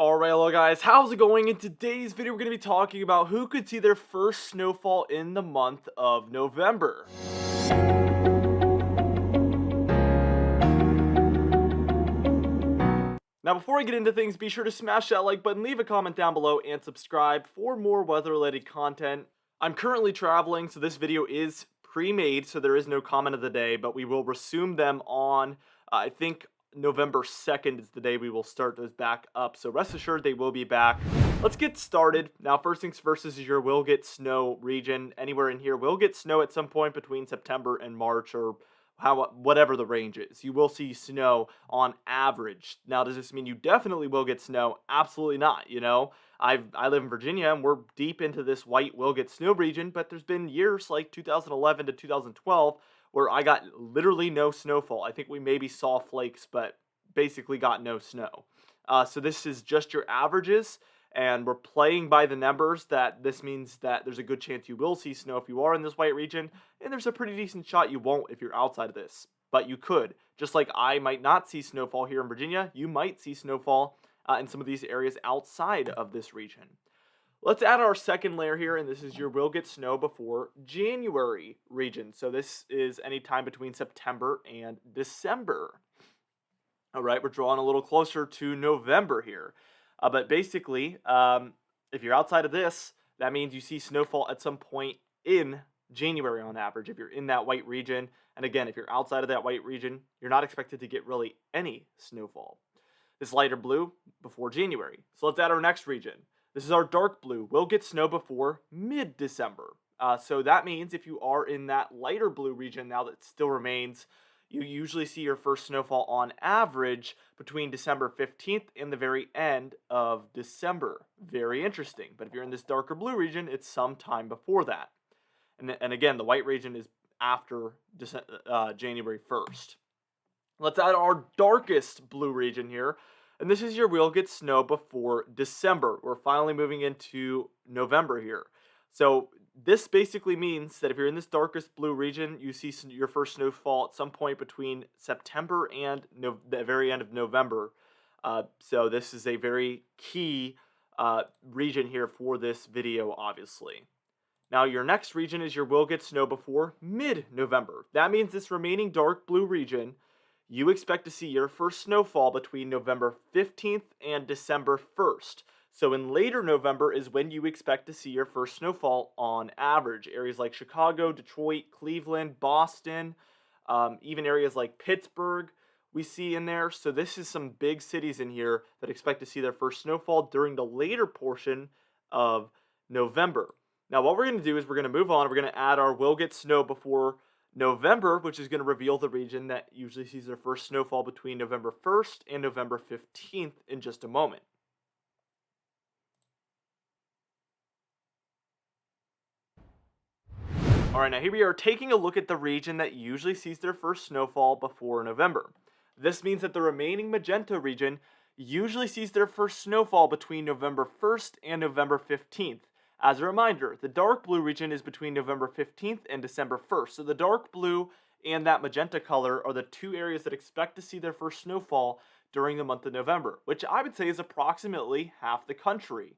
Alright, hello guys, how's it going? In today's video, we're going to be talking about who could see their first snowfall in the month of November. Now, before I get into things, be sure to smash that like button, leave a comment down below, and subscribe for more weather-related content. I'm currently traveling, so this video is pre-made, so there is no comment of the day, but we will resume them on, I think, November 2nd is the day we will start those back up, so rest assured they will be back. Let's get started. Now, first things first, this is your will get snow region. Anywhere in here will get snow at some point between September and March, or whatever the range is. You will see snow on average. Now, does this mean you definitely will get snow? Absolutely not. I live in Virginia, and we're deep into this white will get snow region, but there's been years like 2011 to 2012 where I got literally no snowfall. I think we maybe saw flakes, but basically got no snow. So this is just your averages, and we're playing by the numbers. That this means that there's a good chance you will see snow if you are in this white region, and there's a pretty decent shot you won't if you're outside of this. But you could. Just like I might not see snowfall here in Virginia, you might see snowfall in some of these areas outside of this region. Let's add our second layer here, and this is your will get snow before January region. So this is any time between September and December. All right, we're drawing a little closer to November here. But basically, if you're outside of this, that means you see snowfall at some point in January on average, if you're in that white region. And again, if you're outside of that white region, you're not expected to get really any snowfall. This lighter blue before January. So let's add our next region. This is our dark blue. We'll get snow before mid-December. So that means if you are in that lighter blue region now that still remains, you usually see your first snowfall on average between December 15th and the very end of December. Very interesting. But if you're in this darker blue region, it's sometime before that. And again, the white region is after January 1st. Let's add our darkest blue region here. And this is your will get snow before December. We're finally moving into November here. So this basically means that if you're in this darkest blue region, you see your first snowfall at some point between September and the very end of November. So this is a very key region here for this video, obviously. Now, your next region is your will get snow before mid-November. That means this remaining dark blue region, you expect to see your first snowfall between November 15th and December 1st. So in later November is when you expect to see your first snowfall on average. Areas like Chicago, Detroit, Cleveland, Boston, even areas like Pittsburgh we see in there. So this is some big cities in here that expect to see their first snowfall during the later portion of November. Now what we're going to do is we're going to move on. We're going to add our will get snow before November, which is going to reveal the region that usually sees their first snowfall between November 1st and November 15th in just a moment. Alright, now here we are taking a look at the region that usually sees their first snowfall before November. This means that the remaining magenta region usually sees their first snowfall between November 1st and November 15th. As a reminder, the dark blue region is between November 15th and December 1st. So the dark blue and that magenta color are the two areas that expect to see their first snowfall during the month of November, which I would say is approximately half the country.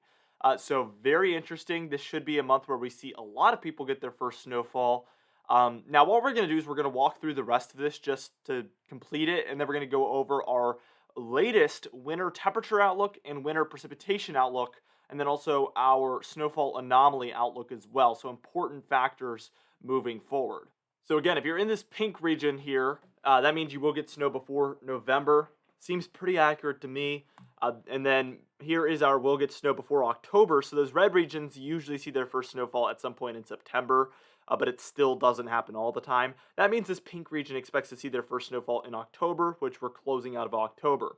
So very interesting. This should be a month where we see a lot of people get their first snowfall. Now, what we're going to do is we're going to walk through the rest of this just to complete it, and then we're going to go over our latest winter temperature outlook and winter precipitation outlook, and then also our snowfall anomaly outlook as well. So important factors moving forward. So again, if you're in this pink region here, that means you will get snow before November. Seems pretty accurate to me. And then here is our will get snow before October. So those red regions usually see their first snowfall at some point in September, but it still doesn't happen all the time. That means this pink region expects to see their first snowfall in October, which we're closing out of October.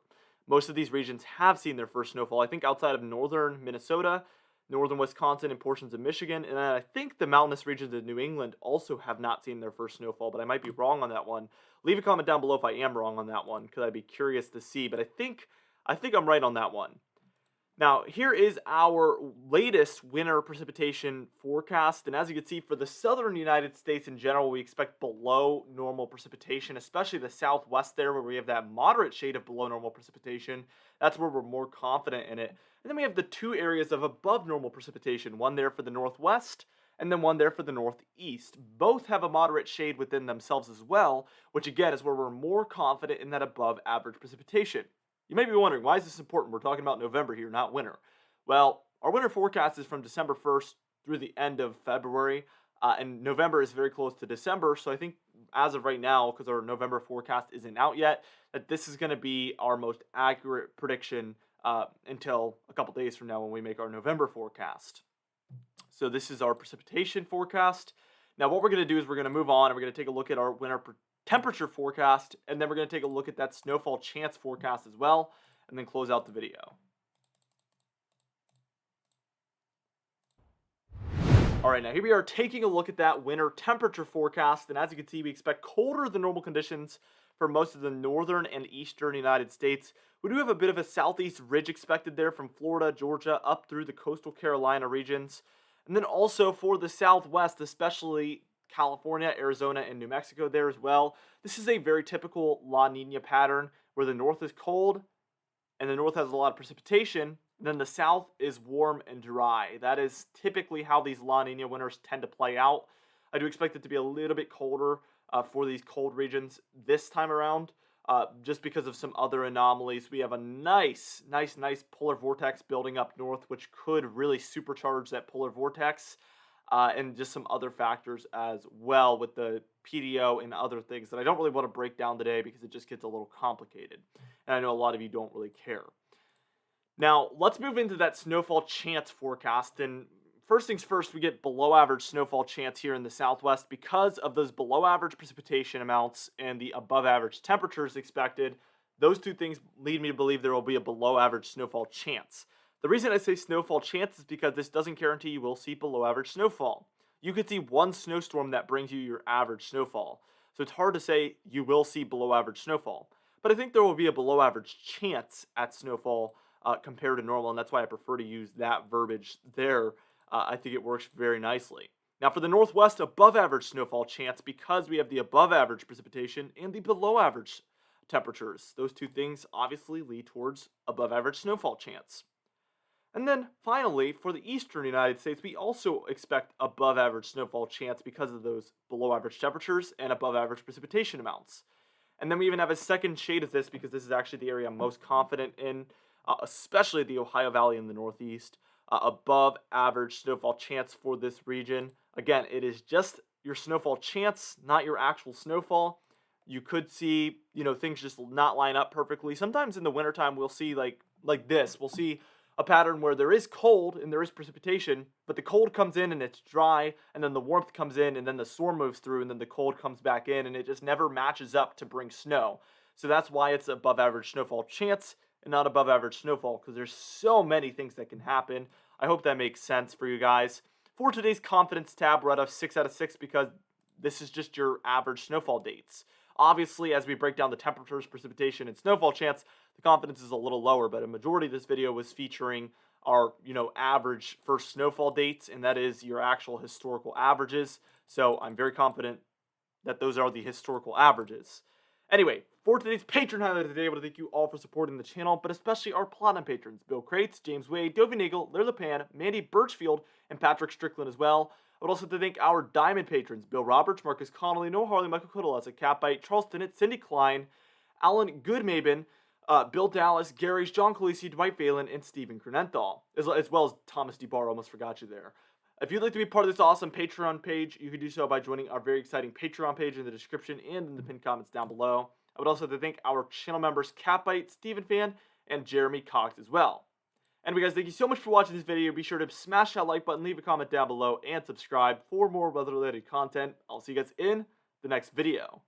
Most of these regions have seen their first snowfall, I think outside of northern Minnesota, northern Wisconsin, and portions of Michigan. And I think the mountainous regions of New England also have not seen their first snowfall, but I might be wrong on that one. Leave a comment down below if I am wrong on that one, because I'd be curious to see. But I think I'm right on that one. Now, here is our latest winter precipitation forecast. And as you can see, for the southern United States in general, we expect below normal precipitation, especially the southwest there, where we have that moderate shade of below normal precipitation. That's where we're more confident in it. And then we have the two areas of above normal precipitation, one there for the northwest and then one there for the northeast. Both have a moderate shade within themselves as well, which again is where we're more confident in that above average precipitation. You may be wondering, why is this important? We're talking about November here, not winter. Well, our winter forecast is from December 1st through the end of February, and November is very close to December. So I think as of right now, because our November forecast isn't out yet, that this is going to be our most accurate prediction until a couple days from now when we make our November forecast. So this is our precipitation forecast. Now what we're going to do is we're going to move on and we're going to take a look at our winter temperature forecast, and then we're going to take a look at that snowfall chance forecast as well, and then close out the video. Alright, now here we are taking a look at that winter temperature forecast, and as you can see, we expect colder than normal conditions for most of the northern and eastern United States. We do have a bit of a southeast ridge expected there from Florida, Georgia, up through the coastal Carolina regions. And then also for the southwest, especially California, Arizona, and New Mexico there as well. This is a very typical La Nina pattern where the north is cold and the north has a lot of precipitation. And then the south is warm and dry. That is typically how these La Nina winters tend to play out. I do expect it to be a little bit colder for these cold regions this time around. Just because of some other anomalies. We have a nice polar vortex building up north, which could really supercharge that polar vortex, and just some other factors as well with the PDO and other things that I don't really want to break down today because it just gets a little complicated. And I know a lot of you don't really care. Now, let's move into that snowfall chance forecast. And first things first, we get below average snowfall chance here in the southwest because of those below average precipitation amounts and the above average temperatures expected. Those two things lead me to believe there will be a below average snowfall chance. The reason I say snowfall chance is because this doesn't guarantee you will see below average snowfall. You could see one snowstorm that brings you your average snowfall. So it's hard to say you will see below average snowfall. But I think there will be a below average chance at snowfall compared to normal, and that's why I prefer to use that verbiage there. I think it works very nicely. Now for the northwest, above average snowfall chance because we have the above average precipitation and the below average temperatures. Those two things obviously lead towards above average snowfall chance. And then finally, for the eastern United States, we also expect above average snowfall chance because of those below average temperatures and above average precipitation amounts. And then we even have a second shade of this because this is actually the area I'm most confident in, especially the Ohio Valley in the northeast. Above average snowfall chance for this region. Again, it is just your snowfall chance, not your actual snowfall. You could see, things just not line up perfectly. Sometimes in the wintertime, we'll see like this. We'll see a pattern where there is cold and there is precipitation, but the cold comes in and it's dry, and then the warmth comes in, and then the storm moves through, and then the cold comes back in, and it just never matches up to bring snow. So that's why it's above average snowfall chance and not above average snowfall, because there's so many things that can happen. I hope that makes sense for you guys. For today's confidence tab, we're at a 6 out of 6 because this is just your average snowfall dates. Obviously, as we break down the temperatures, precipitation, and snowfall chance, the confidence is a little lower, but a majority of this video was featuring our, average first snowfall dates, and that is your actual historical averages. So I'm very confident that those are the historical averages. Anyway, for today's patron highlight of the day, I want to thank you all for supporting the channel, but especially our Platinum patrons, Bill Crates, James Wade, Dovey Nagel, Larry LePan, Mandy Birchfield, and Patrick Strickland as well. I would also like to thank our Diamond patrons, Bill Roberts, Marcus Connolly, Noah Harley, Michael Kudalasa, Catbite, Charles Stinnett, Cindy Klein, Alan Goodmaben, Bill Dallas, Gary's, John Calisi, Dwight Phelan, and Stephen Crenenthal, as well as Thomas DeBar. Almost forgot you there. If you'd like to be part of this awesome Patreon page, you can do so by joining our very exciting Patreon page in the description and in the pinned comments down below. I would also like to thank our channel members Catbite, Stephen Fan, and Jeremy Cox as well. Anyway guys, thank you so much for watching this video. Be sure to smash that like button, leave a comment down below, and subscribe for more weather-related content. I'll see you guys in the next video.